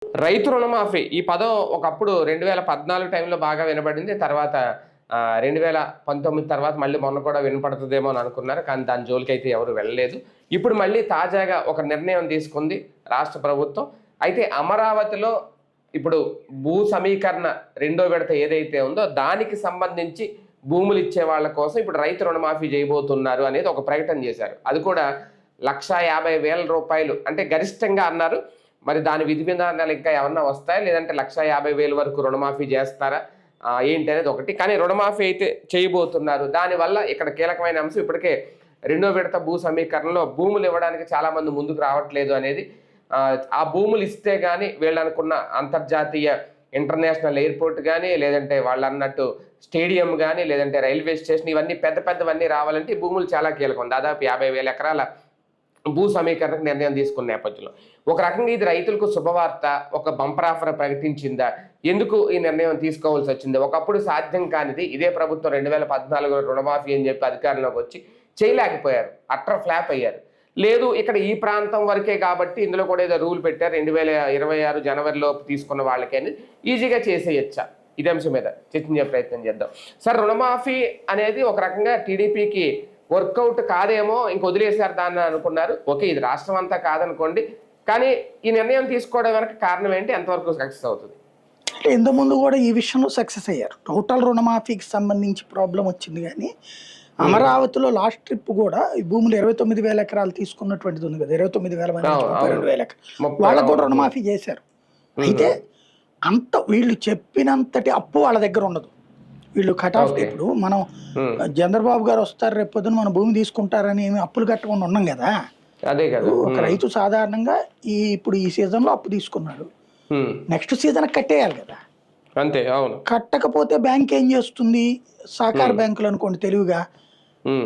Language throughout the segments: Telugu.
రైతు రుణమాఫీ ఈ పదం ఒకప్పుడు 2014 టైంలో బాగా వినబడింది. తర్వాత 2019 తర్వాత మళ్ళీ మొన్న కూడా వినపడుతుందేమో అని అనుకున్నారు. కానీ దాని జోలికైతే ఎవరు వెళ్ళలేదు. ఇప్పుడు మళ్ళీ తాజాగా ఒక నిర్ణయం తీసుకుంది రాష్ట్ర ప్రభుత్వం. అయితే అమరావతిలో ఇప్పుడు భూ సమీకరణ రెండో విడత ఏదైతే ఉందో దానికి సంబంధించి భూములు ఇచ్చే వాళ్ళ కోసం ఇప్పుడు రైతు రుణమాఫీ చేయబోతున్నారు అనేది ఒక ప్రకటన చేశారు. అది కూడా ₹150,000 అంటే గరిష్టంగా అన్నారు. మరి దాని విధి విధానాలు ఇంకా ఏమన్నా వస్తాయా, లేదంటే 150,000 వరకు రుణమాఫీ చేస్తారా ఏంటి అనేది ఒకటి. కానీ రుణమాఫీ అయితే చేయబోతున్నారు. దానివల్ల ఇక్కడ కీలకమైన అంశం ఇప్పటికే రెండో విడత భూ సమీకరణలో భూములు ఇవ్వడానికి చాలామంది ముందుకు రావట్లేదు అనేది. ఆ భూములు ఇస్తే కానీ వీళ్ళు అనుకున్న అంతర్జాతీయ ఇంటర్నేషనల్ ఎయిర్పోర్ట్ కానీ, లేదంటే వాళ్ళు అన్నట్టు స్టేడియం కానీ, లేదంటే రైల్వే స్టేషన్, ఇవన్నీ పెద్ద పెద్దవన్నీ రావాలంటే ఈ భూములు చాలా కీలకం. దాదాపు 50,000 ఎకరాల భూ సమీకరణకు నిర్ణయం తీసుకున్న నేపథ్యంలో ఒక రకంగా ఇది రైతులకు శుభవార్త, ఒక బంపర్ ఆఫర్ ప్రకటించిందా? ఎందుకు ఈ నిర్ణయం తీసుకోవాల్సి వచ్చింది? ఒకప్పుడు సాధ్యం కానిది ఇదే ప్రభుత్వం 2014 రుణమాఫీ అని చెప్పి అధికారంలోకి వచ్చి చేయలేకపోయారు, అట్టర్ ఫ్లాప్ అయ్యారు. లేదు ఇక్కడ ఈ ప్రాంతం వరకే కాబట్టి ఇందులో కూడా ఏదో రూల్ పెట్టారు, 2026 జనవరిలోపు తీసుకున్న వాళ్ళకని ఈజీగా చేసేయచ్చా? ఇదే అంశం మీద చర్చించే ప్రయత్నం చేద్దాం. సార్, రుణమాఫీ అనేది ఒక రకంగా టీడీపీకి వర్కౌట్ కాదేమో, ఇంక వదిలేశారు దాన్ని అనుకున్నారు. ఓకే, ఇది రాష్ట్రం అంతా కాదనుకోండి, కానీ ఈ నిర్ణయం తీసుకోవడం వెనక కారణం ఏంటి? ఎంతవరకు సక్సెస్ అవుతుంది? అంటే ఇంతకుముందు కూడా ఈ విషయంలో సక్సెస్ అయ్యారు. టోటల్ రుణమాఫీకి సంబంధించి ప్రాబ్లం వచ్చింది, కానీ అమరావతిలో లాస్ట్ ట్రిప్ కూడా ఈ భూములు 29,000 ఎకరాలు తీసుకున్నటువంటిది ఉంది కదా, 29,000 మంది 32,000 ఎకరాలు వాళ్ళకు కూడా రుణమాఫీ చేశారు. అయితే అంత వీళ్ళు చెప్పినంతటి అప్పు వాళ్ళ దగ్గర ఉండదు. వీళ్ళు కట్ ఆఫ్. ఇప్పుడు మనం చంద్రబాబు గారు వస్తారు రేపు పొద్దున మన భూమి తీసుకుంటారని ఏమి అప్పులు కట్టకుండా ఉన్నాం కదా. అదే కదా, ఒక రైతు సాధారణంగా ఇప్పుడు ఈ సీజన్ లో అప్పు తీసుకున్నాడు, నెక్స్ట్ సీజన్ కట్టేయాలి కదా. అంతే, అవును. కట్టకపోతే బ్యాంక్ ఏం చేస్తుంది? సహకార బ్యాంకులు అనుకోండి తెలివిగా,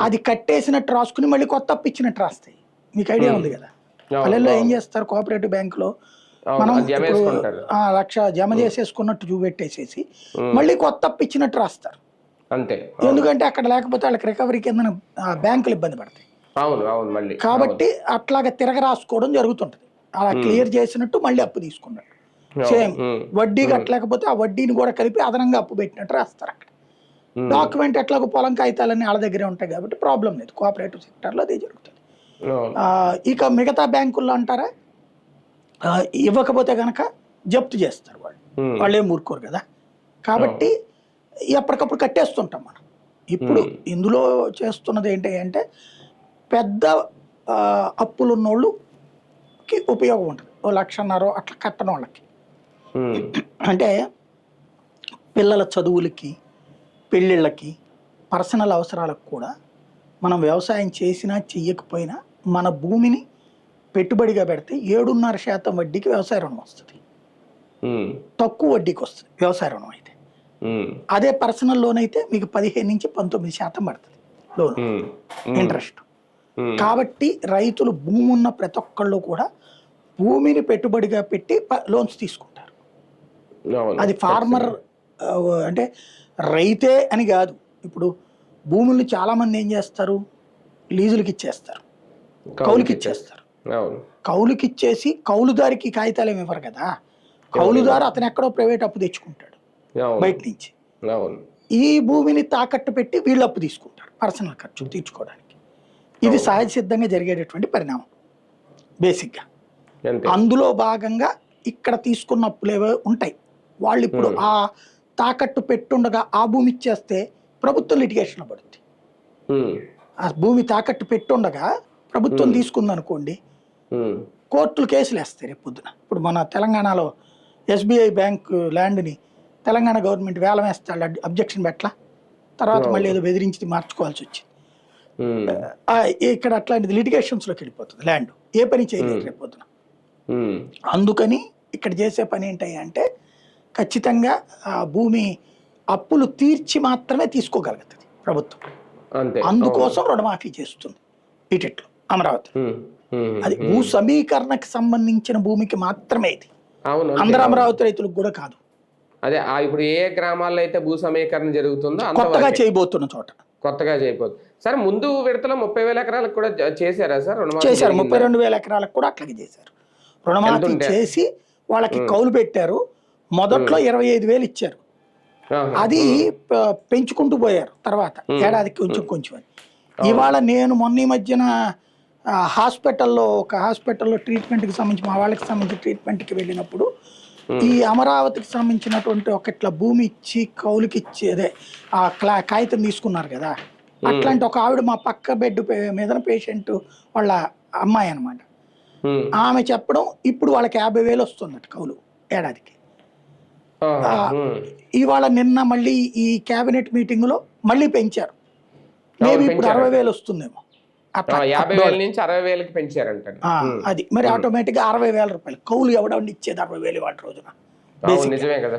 అది కట్టేసినట్టు రాసుకుని మళ్ళీ కొత్త అప్పు ఇచ్చినట్టు రాస్తాయి. మీకు ఐడియా ఉంది కదా. పల్లెల్లో ఏం చేస్తారు, కోఆపరేటివ్ బ్యాంకులో మనం ఇప్పుడు 1,00,000 జమ చేసేసుకున్నట్టు చూపెట్టేసేసి మళ్ళీ కొత్త అప్పు ఇచ్చినట్టు రాస్తారు. అంతే, ఎందుకంటే అక్కడ లేకపోతే వాళ్ళకి రికవరీ కింద బ్యాంకులు ఇబ్బంది పడతాయి. కాబట్టి అట్లాగా తిరగ రాసుకోవడం జరుగుతుంటది. అలా క్లియర్ చేసినట్టు మళ్ళీ అప్పు తీసుకున్నట్టు, సేమ్ వడ్డీ కట్టలేకపోతే ఆ వడ్డీని కూడా కలిపి అదనంగా అప్పు పెట్టినట్టు రాస్తారు. అక్కడ డాక్యుమెంట్ ఎట్లాగో పొలం కాగితాలన్నీ వాళ్ళ దగ్గరే ఉంటాయి కాబట్టి ప్రాబ్లం లేదు. కోఆపరేటివ్ సెక్టర్లో అదే జరుగుతుంది. ఇక మిగతా బ్యాంకుల్లో అంటారా, ఇవ్వకపోతే కనుక జప్తు చేస్తారు వాళ్ళు. వాళ్ళు ఏం ఊరుకోరు కదా. కాబట్టి ఎప్పటికప్పుడు కట్టేస్తుంటాం మనం. ఇప్పుడు ఇందులో చేస్తున్నది ఏంటి అంటే, పెద్ద అప్పులు ఉన్నోళ్ళకి ఉపయోగం ఉంటుంది. 1,50,000 అట్లా కట్టని వాళ్ళకి, అంటే పిల్లల చదువులకి, పెళ్ళిళ్ళకి, పర్సనల్ అవసరాలకు కూడా మనం వ్యవసాయం చేసినా చెయ్యకపోయినా మన భూమిని పెట్టుబడిగా పెడితే 7.5% వడ్డీకి వ్యవసాయ రుణం వస్తుంది. తక్కువ వడ్డీకి వస్తుంది వ్యవసాయ రుణం అయితే. అదే పర్సనల్ లోన్ అయితే మీకు 15 నుంచి 19% పడుతుంది లోన్ ఇంట్రెస్ట్. కాబట్టి రైతులు భూమి ఉన్న ప్రతి ఒక్కళ్ళు కూడా భూమిని పెట్టుబడిగా పెట్టి లోన్స్ తీసుకుంటారు. అది ఫార్మర్ అంటే రైతే అని కాదు. ఇప్పుడు భూముల్ని చాలా మంది ఏం చేస్తారు, లీజులకి ఇచ్చేస్తారు, కౌలుకి ఇచ్చేస్తారు. కౌలుకి ఇచ్చేసి కౌలుదారికి కాగితాలు ఏమి ఇవ్వరు కదా. కౌలుదారు అతను ఎక్కడో ప్రైవేట్ అప్పు తెచ్చుకుంటాడు బయట నుంచి. ఈ భూమిని తాకట్టు పెట్టి వీళ్ళు అప్పు తీసుకుంటారు పర్సనల్ ఖర్చు తీర్చుకోవడానికి. ఇది సహజ సిద్ధంగా జరిగేటటువంటి పరిణామం బేసిక్గా. అందులో భాగంగా ఇక్కడ తీసుకున్న అప్పులు ఏవో ఉంటాయి, వాళ్ళు ఇప్పుడు ఆ తాకట్టు పెట్టుండగా ఆ భూమి ఇచ్చేస్తే ప్రభుత్వం లిటిగేషన్ పడుతుంది. ఆ భూమి తాకట్టు పెట్టుండగా ప్రభుత్వం తీసుకుందనుకోండి, కోర్టులు కేసులు వేస్తాయి రేపు పొద్దున. ఇప్పుడు మన తెలంగాణలో SBI బ్యాంక్ ల్యాండ్ని తెలంగాణ గవర్నమెంట్ వేలం వేస్తాడు, అబ్జెక్షన్ పెట్టలా, తర్వాత మళ్ళీ ఏదో బెదిరించి మార్చుకోవాల్సి వచ్చింది. ఇక్కడ అట్లాంటిది లిటిగేషన్స్లోకి వెళ్ళిపోతుంది. ల్యాండ్ ఏ పని చేయలేదు రేపు పొద్దున. అందుకని ఇక్కడ చేసే పని ఏంటి అంటే, ఖచ్చితంగా ఆ భూమి అప్పులు తీర్చి మాత్రమే తీసుకోగలుగుతుంది ప్రభుత్వం. అందుకోసం రుణమాఫీ చేస్తుంది ఈటెట్లో అమరావతి. అది భూ సమీకరణకు సంబంధించిన భూమికి మాత్రమే ఇది, అందరు అమరావతి రైతులకు కూడా కాదు. అదే ఇప్పుడు ఏ గ్రామాల్లో అయితే భూ సమీకరణ జరుగుతుందో కొత్తగా చేయబోతున్న చోట కొత్తగా చేయబోతుంది. సరే, ముందు విడతలో 30,000 ఎకరాలకు కూడా చేశారా సార్? చేశారు. 32,000 ఎకరాలకు కూడా అట్లాగే చేశారు. రుణమాఫీ చేసి వాళ్ళకి కౌలు పెట్టారు. మొదట్లో 25,000 ఇచ్చారు, అది పెంచుకుంటూ పోయారు తర్వాత ఏడాదికి కొంచెం కొంచెం అని. ఇవాళ నేను మొన్న ఈ మధ్యన ఒక హాస్పిటల్లో ట్రీట్మెంట్కి సంబంధించి మా వాళ్ళకి సంబంధించి ట్రీట్మెంట్కి వెళ్ళినప్పుడు ఈ అమరావతికి సంబంధించినటువంటి ఒక ఇట్లా భూమి ఇచ్చి కౌలుకి ఇచ్చి అదే ఆ కాగితం తీసుకున్నారు కదా, అట్లాంటి ఒక ఆవిడ మా పక్క బెడ్ మీద పేషెంట్ వాళ్ళ అమ్మాయి అనమాట. ఆమె చెప్పడం ఇప్పుడు వాళ్ళకి 50,000 వస్తున్నట్టు కౌలు ఏడాదికి. ఇవాళ నిన్న మళ్ళీ ఈ కేబినెట్ మీటింగ్ లో మళ్ళీ పెంచారు, మేబీ ఇప్పుడు 60,000 వస్తుందేమో. 50,000 నుంచి 60,000కి పెంచారంట. అది మరి ఆటోమేటిక్ గా 60,000 రూపాయలు కౌలు ఎవడండి ఇచ్చేది 60,000 వాటి రోజున. నిజమే కదా,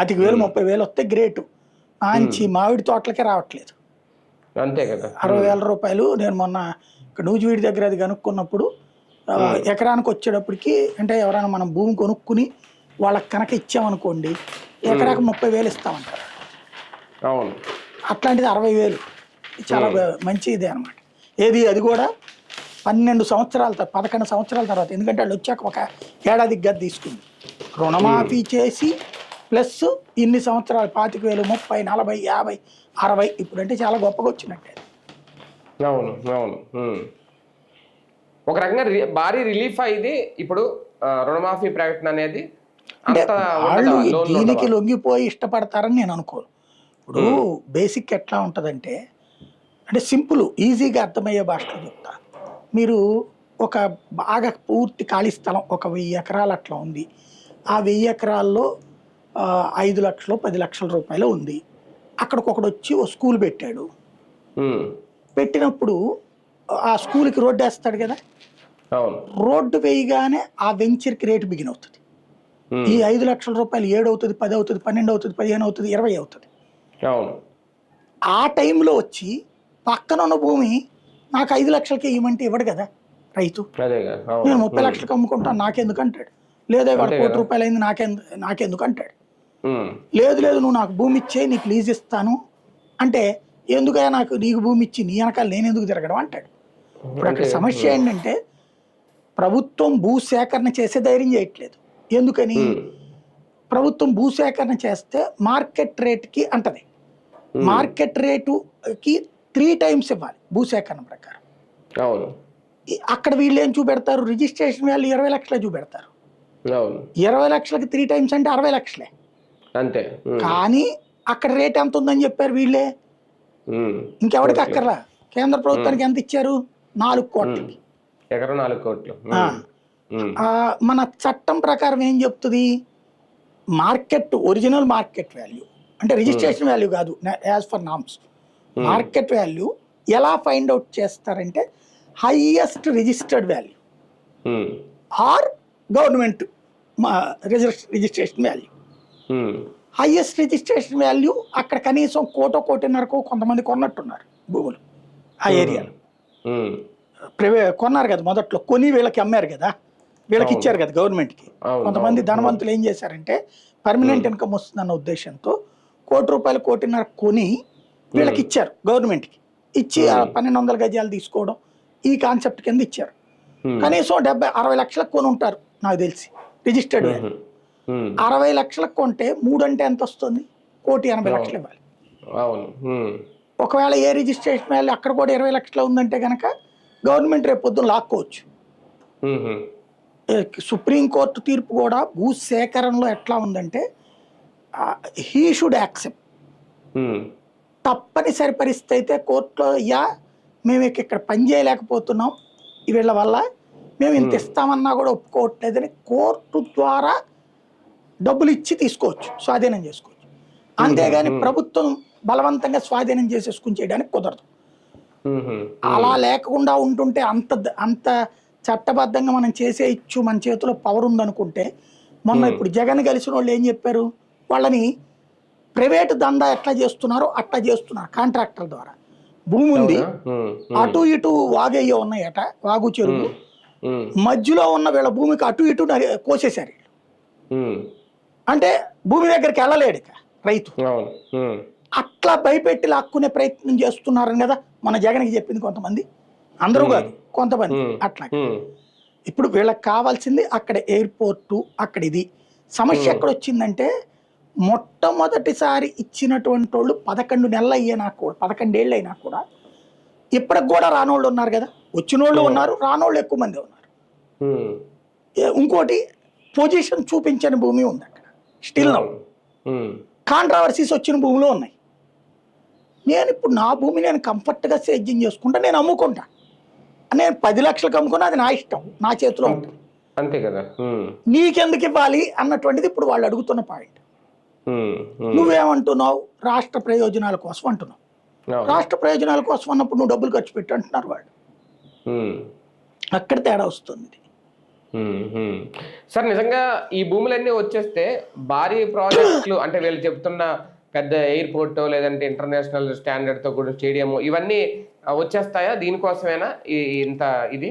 25,000 30,000 వస్తే గ్రేట్, మంచి మామిడి తోటలకే రావట్లేదు. అంతే కదా, 60,000 రూపాయలు. నేను మొన్న ఇక్కడ నూజివీడి దగ్గర అది కనుక్కున్నప్పుడు ఎకరానికి వచ్చేటప్పటికి అంటే ఎవరైనా మనం భూమి కొనుక్కుని వాళ్ళకి కనుక ఇచ్చామనుకోండి ఎకరాకు 30,000 ఇస్తామంటారు. అవును, అట్లాంటిది 60,000 చాలా మంచి ఇదే అనమాట. ఏది అది కూడా 11 సంవత్సరాల తర్వాత, ఎందుకంటే వాళ్ళు వచ్చాక ఒక ఏడాదికి గది తీసుకుంది. రుణమాఫీ చేసి ప్లస్ ఇన్ని సంవత్సరాలు 25,000 30 40 50 60 ఇప్పుడంటే చాలా గొప్పగా వచ్చినట్టే. అవును అవును, ఒక రకంగా భారీ రిలీఫ్ అయింది ఇప్పుడు రుణమాఫీ ప్రకటన అనేది. వాళ్ళు దీనికి లొంగిపోయి ఇష్టపడతారని నేను అనుకోను. ఇప్పుడు బేసిక్ ఎట్లా ఉంటుందంటే, అంటే సింపుల్ ఈజీగా అర్థమయ్యే భాషలో చెప్తా. మీరు ఒక బాగా పూర్తి ఖాళీ స్థలం ఒక 1000 ఎకరాలు అట్లా ఉంది, ఆ 1000 ఎకరాల్లో 5 లక్షలు 10 లక్షల రూపాయలు ఉంది. అక్కడికి ఒకడు వచ్చి ఓ స్కూల్ పెట్టాడు, పెట్టినప్పుడు ఆ స్కూల్కి రోడ్డు వేస్తాడు కదా, రోడ్డు వేయగానే ఆ వెంచర్కి రేటు బిగిన్ అవుతుంది. ఈ 5 లక్షల రూపాయలు 7 అవుతుంది 10 అవుతుంది 12 అవుతుంది 15 అవుతుంది 20 అవుతుంది. ఆ టైంలో వచ్చి పక్కన ఉన్న భూమి నాకు 5 లక్షలకి ఇవ్వమంటే ఇవ్వడు కదా రైతు. నేను 30 లక్షలకు అమ్ముకుంటాను నాకెందుకు అంటాడు. లేదా ఇవాళ 1 కోటి రూపాయలు అయింది నాకెందుకు అంటాడు. లేదు నువ్వు నాకు భూమి ఇచ్చే నీకు లీజ్ ఇస్తాను అంటే, ఎందుకయ్యా నీకు భూమి ఇచ్చి నీ వెనకాల నేను ఎందుకు తిరగడం అంటాడు. ఇప్పుడు అక్కడ సమస్య ఏంటంటే ప్రభుత్వం భూసేకరణ చేసే ధైర్యం చేయట్లేదు. ఎందుకని? ప్రభుత్వం భూసేకరణ చేస్తే మార్కెట్ రేట్కి అంటది, మార్కెట్ రేటుకి 3 times ఇవ్వాలి భూసేకరణ ప్రకారం. అక్కడ వీళ్ళు ఏం చూపెడతారు, రిజిస్ట్రేషన్ వాల్యూ 20 లక్షలే చూపెడతారు. 20 లక్షలకి 3 times అంటే 60 లక్షలే అంతే. కానీ అక్కడ రేట్ ఎంత ఉందని చెప్పారు వీళ్ళే, ఇంకెవరికి అక్కర్లా. కేంద్ర ప్రభుత్వానికి ఎంత ఇచ్చారు, 4 కోట్లకి. ఎకరం 4 కోట్లు. మన చట్టం ప్రకారం ఏం చెప్తుంది, ఒరిజినల్ మార్కెట్ వాల్యూ అంటే రిజిస్ట్రేషన్ వాల్యూ కాదు, as per norms market value ఎలా ఫైండ్ అవుట్ చేస్తారంటే highest registered value or government registration value. Highest registration value అక్కడ కనీసం 1 కోటిన్నరకు కొంతమంది కొన్నట్టున్నారు భూములు ఆ ఏరియాలో. కొన్నారు కదా మొదట్లో, కొని వీళ్ళకి అమ్మారు కదా, వీళ్ళకి ఇచ్చారు కదా గవర్నమెంట్కి. కొంతమంది ధనవంతులు ఏం చేశారంటే పర్మనెంట్ ఇన్కమ్ వస్తుందన్న ఉద్దేశంతో 1 కోటి 1.5 కోటి కొని వీళ్ళకి ఇచ్చారు గవర్నమెంట్కి. ఇచ్చి 1200 గజాలు తీసుకోవడం ఈ కాన్సెప్ట్ కింద ఇచ్చారు. కనీసం 60 లక్షలకు కొని ఉంటారు నాకు తెలిసి రిజిస్టర్డ్ వాల్యూ. 60 లక్షలకు కొంటే 3 అంటే ఎంత వస్తుంది, 1,80,00,000 ఇవ్వాలి. ఒకవేళ ఏ రిజిస్ట్రేషన్ వాల్యూ అక్కడ కూడా 20 లక్షలు ఉందంటే కనుక గవర్నమెంట్ రేపు పొద్దున్న లాక్కోవచ్చు. సుప్రీంకోర్టు తీర్పు కూడా భూసేకరణలో ఎట్లా ఉందంటే హీ షుడ్ యాక్సెప్ట్. తప్పనిసరి పరిస్థితి అయితే కోర్టులో మేము ఇక్కడ పని చేయలేకపోతున్నాం వీళ్ళ వల్ల, మేము ఇంత ఇస్తామన్నా కూడా ఒప్పుకోవట్లేదని కోర్టు ద్వారా డబ్బులు ఇచ్చి తీసుకోవచ్చు, స్వాధీనం చేసుకోవచ్చు. అంతేగాని ప్రభుత్వం బలవంతంగా స్వాధీనం చేసేసుకుని చేయడానికి కుదరదు. అలా లేకుండా ఉంటుంటే అంత చట్టబద్ధంగా మనం చేసేయచ్చు, మన చేతిలో పవర్ ఉందనుకుంటే, మొన్న ఇప్పుడు జగన్ కలిసిన వాళ్ళు ఏం చెప్పారు, వాళ్ళని ప్రైవేటు దందా ఎట్లా చేస్తున్నారో అట్లా చేస్తున్నారు కాంట్రాక్టర్ ద్వారా. భూమి ఉంది, అటు ఇటు వాగయ్యో ఉన్నాయట, వాగు చెరువు మధ్యలో ఉన్న వీళ్ళ భూమికి అటు ఇటు కోసేశారు. అంటే భూమి దగ్గరికి వెళ్ళలేడు ఇక రైతు. అట్లా భయపెట్టి లాక్కునే ప్రయత్నం చేస్తున్నారని కదా మన జగన్కి చెప్పింది కొంతమంది, అందరూ కాదు కొంతమంది. అట్లా ఇప్పుడు వీళ్ళకి కావాల్సింది అక్కడ ఎయిర్పోర్టు, అక్కడ ఇది. సమస్య ఎక్కడ వచ్చిందంటే మొట్టమొదటిసారి ఇచ్చినటువంటి వాళ్ళు 11 నెలలు అయ్యేనా కూడా, 11 ఏళ్ళు అయినా కూడా ఇప్పటికి కూడా రానోళ్ళు ఉన్నారు కదా. వచ్చిన వాళ్ళు ఉన్నారు, రానోళ్ళు ఎక్కువ మంది ఉన్నారు. ఇంకోటి పొజిషన్ చూపించని భూమి ఉంది అక్కడ స్టిల్ నౌ. కాంట్రవర్సీస్ వచ్చిన భూములు ఉన్నాయి. నేను ఇప్పుడు నా భూమి నేను కంఫర్ట్గా సేద్యం చేసుకుంటా, నేను అమ్ముకుంటా. నేను 10 లక్షలకు అమ్ముకున్నా అది నా ఇష్టం, నా చేతిలో ఉంటుంది. అంతే కదా. నీకెందుకు ఇవ్వాలి అన్నటువంటిది ఇప్పుడు వాళ్ళు అడుగుతున్న పాయింట్. నువ్వేమంటున్నావు? రాష్ట్ర ప్రయోజనాల కోసం అంటున్నావు. రాష్ట్ర ప్రయోజనాల కోసం అన్నప్పుడు నువ్వు డబ్బులు ఖర్చు పెట్టు అంటున్నారు వాళ్ళు. అక్కడ తేడా వస్తుంది. సార్ నిజంగా ఈ భూములన్నీ వచ్చేస్తే భారీ ప్రాజెక్టులు అంటే వీళ్ళు చెప్తున్న పెద్ద ఎయిర్పోర్ట్ లేదంటే ఇంటర్నేషనల్ స్టాండర్డ్ తో కూడా స్టేడియం ఇవన్నీ వచ్చేస్తాయా? దీనికోసమేనా ఇంత ఇది?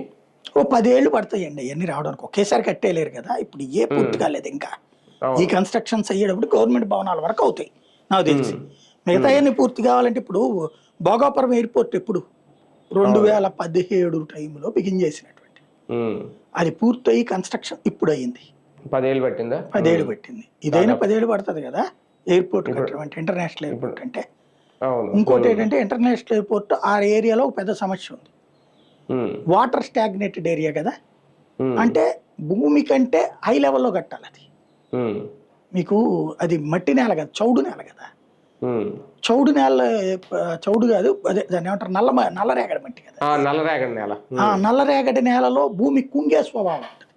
ఓ 10 ఏళ్ళు పడతాయండి అవన్నీ రావడానికి. ఒకేసారి కట్టేయలేరు కదా. ఇప్పుడు పూర్తి కాలేదు ఇంకా. ఈ కన్స్ట్రక్షన్స్ అయ్యేటప్పుడు గవర్నమెంట్ భవనాల వరకు అవుతాయి నాకు తెలిసి. మిగతా అన్ని పూర్తి కావాలంటే ఇప్పుడు భోగాపురం ఎయిర్పోర్ట్ ఎప్పుడు 2017 టైంలో బిగిన్ చేసినటువంటి, అది పూర్తయి కన్స్ట్రక్షన్ ఇప్పుడు అయ్యింది. 10 ఏళ్ళు పట్టిందా? 10 ఏళ్ళు పట్టింది. ఇదైనా 10 ఏళ్ళు పడుతుంది కదా ఎయిర్పోర్ట్ కట్టడం అంటే, ఇంటర్నేషనల్ ఎయిర్పోర్ట్ అంటే. ఇంకోటి ఏంటంటే ఇంటర్నేషనల్ ఎయిర్పోర్ట్ ఆ ఏరియాలో ఒక పెద్ద సమస్య ఉంది. వాటర్ స్టాగ్నేటెడ్ ఏరియా కదా. అంటే భూమి కంటే హై లెవెల్లో కట్టాలి అది. మీకు అది మట్టి నేల కదా, చౌడు నేల కదా. చౌడు నేల, చౌడు కాదు అదే దాన్ని ఏమంటారు, నల్లరేగడి మట్టి కదా. నల్లరేగడి నేల. నల్లరేగడి నేలలో భూమి కుంగే స్వభావం ఉంటుంది,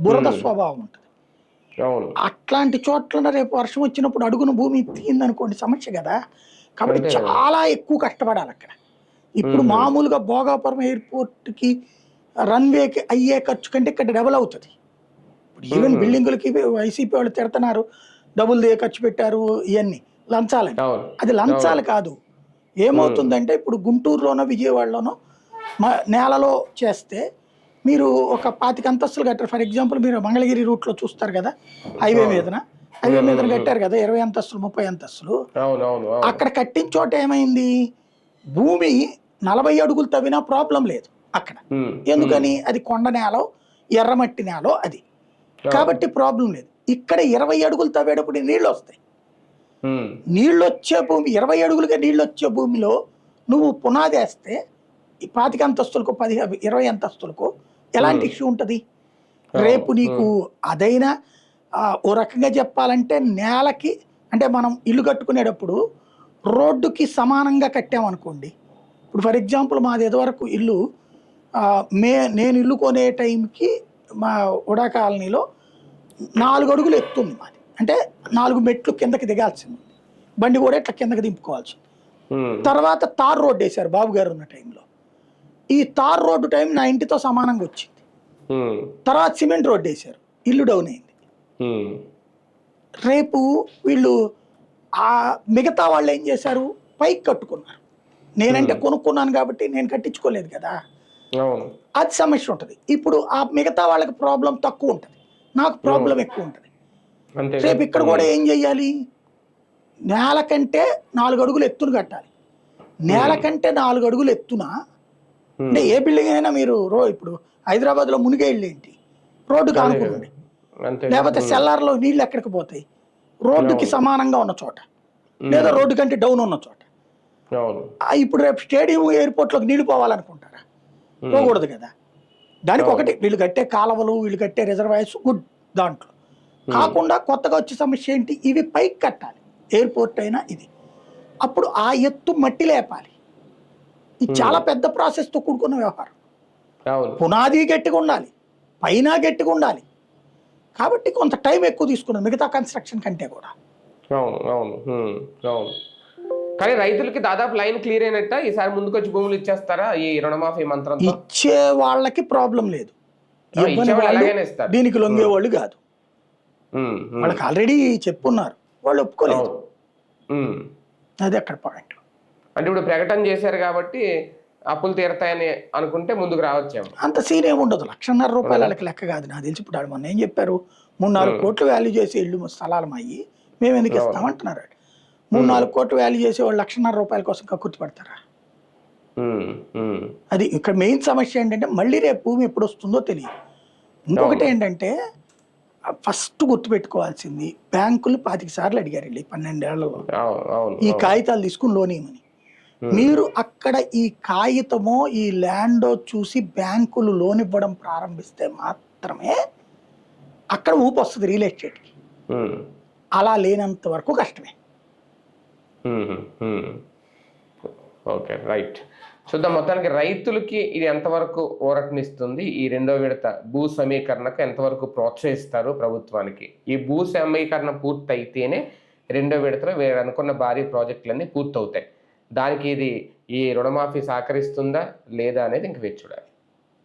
బురద స్వభావం ఉంటుంది. అట్లాంటి చోట్ల రేపు వర్షం వచ్చినప్పుడు అడుగున భూమి తీయిందనుకోండి సమస్య కదా. కాబట్టి చాలా ఎక్కువ కష్టపడాలి అక్కడ. ఇప్పుడు మామూలుగా భోగాపురం ఎయిర్పోర్ట్కి రన్వేకి అయ్యే ఖర్చు కంటే ఇక్కడ డబుల్ అవుతుంది. ఇప్పుడు ఈవెన్ బిల్డింగులకి వైసీపీ వాళ్ళు తిడుతున్నారు, డబుల్ ఖర్చు పెట్టారు ఇవన్నీ లంచాలని. అది లంచాలు కాదు. ఏమవుతుందంటే ఇప్పుడు గుంటూరులోనో విజయవాడలోనో నేలలో చేస్తే మీరు ఒక 25 అంతస్తులు కట్టారు. ఫర్ ఎగ్జాంపుల్ మీరు మంగళగిరి రూట్లో చూస్తారు కదా, హైవే మీద కట్టారు కదా 20 అంతస్తులు 30 అంతస్తులు. అక్కడ కట్టిన చోట ఏమైంది, భూమి 40 అడుగులు తవ్వినా ప్రాబ్లం లేదు అక్కడ. ఎందుకని? అది కొండ నేల, ఎర్రమట్టి నేల అది, కాబట్టి ప్రాబ్లం లేదు. ఇక్కడ 20 అడుగులు తవ్వేటప్పుడు నీళ్ళు వస్తాయి. నీళ్ళు వచ్చే భూమి 20 అడుగులుగా నీళ్ళు వచ్చే భూమిలో నువ్వు పునాది వేస్తే ఈ 25 అంతస్తులకు 20 అంతస్తులకు ఎలాంటి ఇష్యూ ఉంటుంది? రేపు నీకు అదైనా ఓ రకంగా చెప్పాలంటే నేలకి, అంటే మనం ఇల్లు కట్టుకునేటప్పుడు రోడ్డుకి సమానంగా కట్టామనుకోండి. ఇప్పుడు ఫర్ ఎగ్జాంపుల్ మాది ఇదివరకు ఇల్లు నేను ఇల్లు కొనే టైంకి మా ఉడా కాలనీలో 4 అడుగులు ఎత్తుంది మాది. అంటే 4 మెట్లు కిందకి దిగాల్సింది, బండి కూడా ఇట్లా కిందకి దింపుకోవాల్సింది. తర్వాత తార్ రోడ్డు వేశారు బాబు గారు ఉన్న టైంలో. ఈ తార్ రోడ్డు టైం నా ఇంటితో సమానంగా వచ్చింది. తర్వాత సిమెంట్ రోడ్డు వేశారు, ఇల్లు డౌన్ అయింది. రేపు వీళ్ళు మిగతా వాళ్ళు ఏం చేశారు, పైకి కట్టుకున్నారు. నేనంటే కొనుక్కున్నాను కాబట్టి నేను కట్టించుకోలేదు కదా, అది సమస్య ఉంటుంది. ఇప్పుడు ఆ మిగతా వాళ్ళకి ప్రాబ్లం తక్కువ ఉంటుంది, నాకు ప్రాబ్లం ఎక్కువ ఉంటుంది. రేపు ఇక్కడ కూడా ఏం చెయ్యాలి, నేల కంటే 4 అడుగులు ఎత్తును కట్టాలి. నేల కంటే 4 అడుగులు ఎత్తున అంటే ఏ బిల్డింగ్ అయినా మీరు ఇప్పుడు హైదరాబాద్లో మునిగే ఇల్లు ఏంటి, రోడ్డు కానుకోండి, లేకపోతే సెల్లార్లో నీళ్ళు ఎక్కడికి పోతాయి, రోడ్డుకి సమానంగా ఉన్న చోట లేదా రోడ్డు కంటే డౌన్ ఉన్న చోట. ఇప్పుడు రేపు స్టేడియం ఎయిర్పోర్ట్లోకి నీళ్లు పోవాలనుకుంటారా? పోకూడదు కదా. దానికి ఒకటి వీళ్ళు కట్టే కాలువలు, వీళ్ళు కట్టే రిజర్వాయర్స్ గుడ్, దాంట్లో కాకుండా కొత్తగా వచ్చే సమస్య ఏంటి, ఇవి పైకి కట్టాలి ఎయిర్పోర్ట్ అయినా ఇది. అప్పుడు ఆ ఎత్తు మట్టి లేపాలి. ఇది చాలా పెద్ద ప్రాసెస్తో కూడుకున్న వ్యవహారం. పునాది గట్టిగా ఉండాలి, పైన గట్టిగా ఉండాలి. కాబట్టి కొంత టైం ఎక్కువ తీసుకున్నాం మిగతా కన్స్ట్రక్షన్ కంటే కూడా. కానీ రైతులకి దాదాపు లైన్ క్లియర్ అయినట్ట ఈసారి ముందుకు వచ్చి భూములు ఇచ్చేస్తారా ఈ రుణమాఫీ మంత్రం? ఇచ్చే వాళ్ళకి ప్రాబ్లం లేదు, దీనికి లొంగేవాళ్ళు కాదు. వాళ్ళకి ఆల్రెడీ చెప్పున్నారు, వాళ్ళు ఒప్పుకోలేదు. అది అక్కడ పాయింట్. అంటే ఇప్పుడు ప్రకటన చేశారు కాబట్టి అప్పులు తీరతాయని అనుకుంటే ముందుకు రావచ్చేమో. అంత సీన్ ఏమి ఉండదు. 1,50,000 రూపాయలు వాళ్ళకి లెక్క కాదు నాకు తెలిసి. ఇప్పుడు వాళ్ళు మొన్న ఏం చెప్పారు, 3-4 కోట్లు వాల్యూ చేసే ఇల్లు స్థలాలు అయ్యి మేము ఎందుకు ఇస్తామంటున్నారు. 3-4 కోట్లు వాల్యూ చేసే వాళ్ళు 1,50,000 రూపాయల కోసం కక్కుర్తి పడతారా? అది ఇక్కడ మెయిన్ సమస్య ఏంటంటే మళ్ళీ రేపు భూమి ఎప్పుడు వస్తుందో తెలియదు. ఇంకొకటి ఏంటంటే ఫస్ట్ గుర్తుపెట్టుకోవాల్సింది, బ్యాంకులు 25 సార్లు అడిగారు వీళ్ళు ఈ 12 ఏళ్లలో ఈ కాగితాలు తీసుకుని లోన్ ఇవ్వమని. మీరు అక్కడ ఈ కాగితమో ఈ ల్యాండో చూసి బ్యాంకులు లోన్ ఇవ్వడం ప్రారంభిస్తే మాత్రమే అక్కడ ఊపు వస్తుంది రియల్ ఎస్టేట్కి. అలా లేనంత వరకు కష్టమే. Okay, right. చూద్దాం. మొత్తానికి రైతులకి ఇది ఎంతవరకు ఊరటనిస్తుంది, ఈ రెండో విడత భూ సమీకరణకు ఎంతవరకు ప్రోత్సహిస్తారు ప్రభుత్వానికి. ఈ భూ సమీకరణ పూర్తి అయితేనే రెండో విడతలో వీరు అనుకున్న భారీ ప్రాజెక్టులన్నీ పూర్తవుతాయి. దానికి ఇది ఈ రుణమాఫీ సహకరిస్తుందా లేదా అనేది ఇంక వేచి చూడాలి.